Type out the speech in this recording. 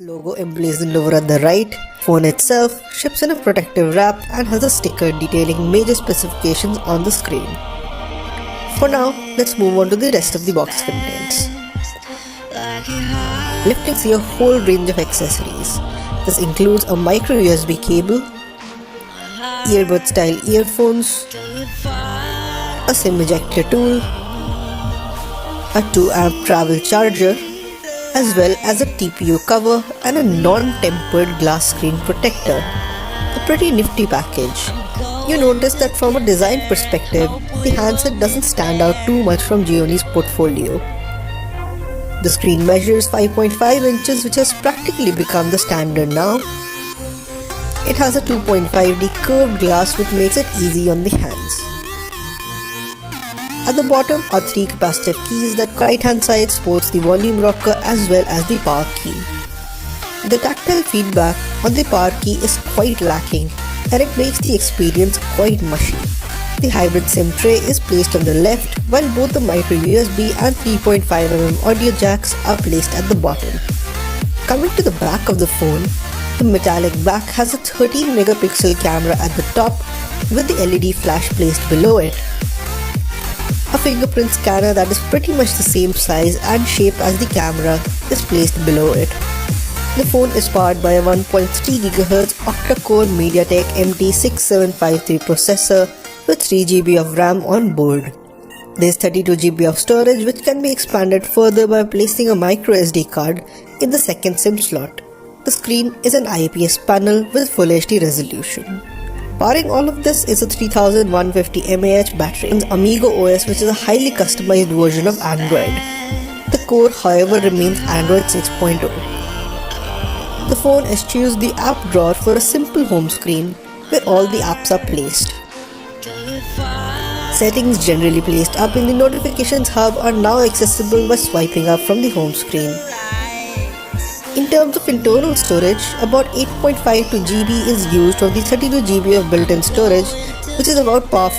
logo emblazoned over at the right. Phone itself ships in a protective wrap and has a sticker detailing major specifications on the screen. For now, let's move on to the rest of the box contents. Lifting see a whole range of accessories. This includes a micro USB cable, earbud style earphones, a SIM ejector tool, a 2-amp travel charger, as well as a TPU cover and a non-tempered glass screen protector. A pretty nifty package. You notice that from a design perspective, the handset doesn't stand out too much from Xiaomi's portfolio. The screen measures 5.5 inches, which has practically become the standard now. It has a 2.5D curved glass, which makes it easy on the hands. At the bottom are 3 capacitive keys. That right hand side sports the volume rocker as well as the power key. The tactile feedback on the power key is quite lacking and it makes the experience quite mushy. The hybrid SIM tray is placed on the left while both the micro USB and 3.5mm audio jacks are placed at the bottom. Coming to the back of the phone, the metallic back has a 13 megapixel camera at the top with the LED flash placed below it. A fingerprint scanner that is pretty much the same size and shape as the camera is placed below it. The phone is powered by a 1.3 Ghz Octacore mediatek MT6753 processor with 3GB of RAM on board. There is 32GB of storage, which can be expanded further by placing a micro SD card in the second SIM slot. The screen is an IPS panel with Full HD resolution. Powering all of this is a 3150 mAh battery and Amigo OS, which is a highly customized version of Android. The core, however, remains Android 6.0. The phone eschews the app drawer for a simple home screen where all the apps are placed. Settings generally placed up in the notifications hub are now accessible by swiping up from the home screen. In terms of internal storage, about 8.52 GB is used of the 32 GB of built-in storage, which is about par